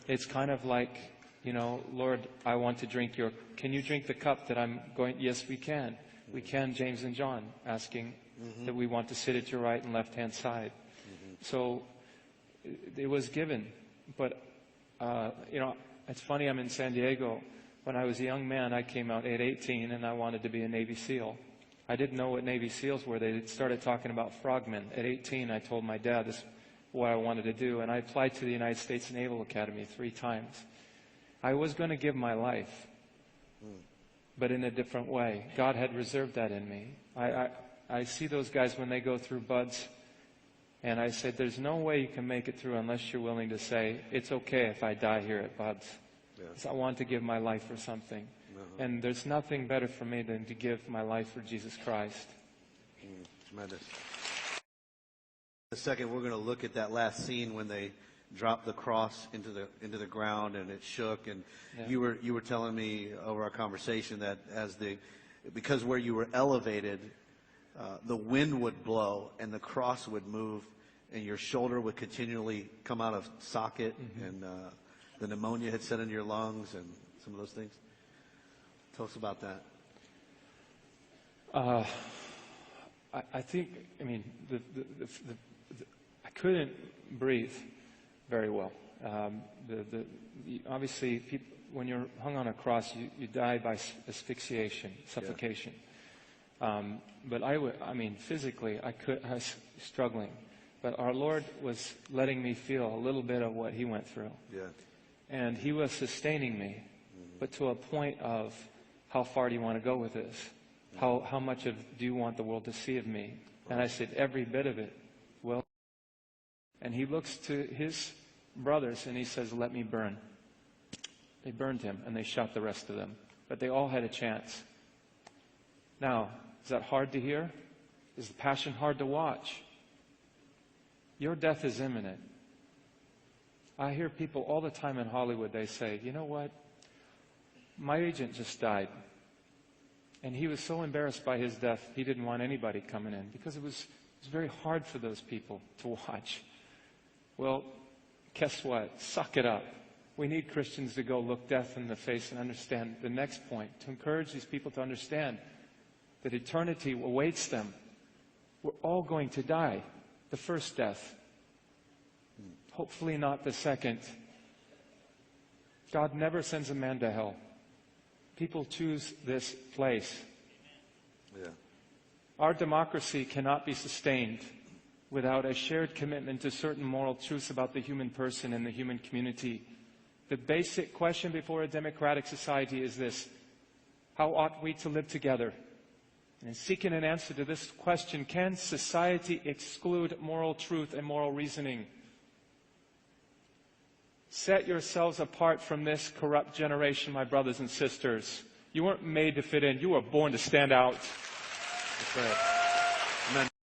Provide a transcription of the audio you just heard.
It's kind of like, Lord, I want to drink can you drink the cup that I'm going? Yes, we can. We can, James and John, asking that we want to sit at your right and left-hand side. So it was given. But, it's funny, I'm in San Diego. When I was a young man, I came out at 18 and I wanted to be a Navy SEAL. I didn't know what Navy SEALs were. They started talking about frogmen. At 18, I told my dad this is what I wanted to do. And I applied to the United States Naval Academy 3 times. I was going to give my life, but in a different way. God had reserved that in me. I see those guys when they go through buds, and I said, there's no way you can make it through unless you're willing to say, it's okay if I die here at buds. Yes. I want to give my life for something. And there's nothing better for me than to give my life for Jesus Christ. Tremendous. In a second, we're going to look at that last scene when they dropped the cross into the ground and it shook. And you were telling me over our conversation that because where you were elevated, the wind would blow and the cross would move and your shoulder would continually come out of socket, and the pneumonia had set in your lungs and some of those things. Tell us about that. I think, I couldn't breathe very well. Obviously, when you're hung on a cross, you die by asphyxiation, suffocation. But physically, I was struggling. But our Lord was letting me feel a little bit of what He went through. Yeah. And He was sustaining me, but to a point of, how far do you want to go with this? How much do you want the world to see of me? And I said, every bit of it. Well, and He looks to His brothers and He says, let me burn. They burned Him and they shot the rest of them. But they all had a chance. Now, is that hard to hear? Is the passion hard to watch? Your death is imminent. I hear people all the time in Hollywood, they say, you know what? My agent just died. And he was so embarrassed by his death, he didn't want anybody coming in because it was very hard for those people to watch. Well, guess what? Suck it up. We need Christians to go look death in the face and understand the next point, to encourage these people to understand that eternity awaits them. We're all going to die. The first death. Hopefully not the second. God never sends a man to hell. People choose this place. Yeah. Our democracy cannot be sustained without a shared commitment to certain moral truths about the human person and the human community. The basic question before a democratic society is this: how ought we to live together? And seeking an answer to this question, can society exclude moral truth and moral reasoning? Set yourselves apart from this corrupt generation, my brothers and sisters. You weren't made to fit in. You were born to stand out. That's right.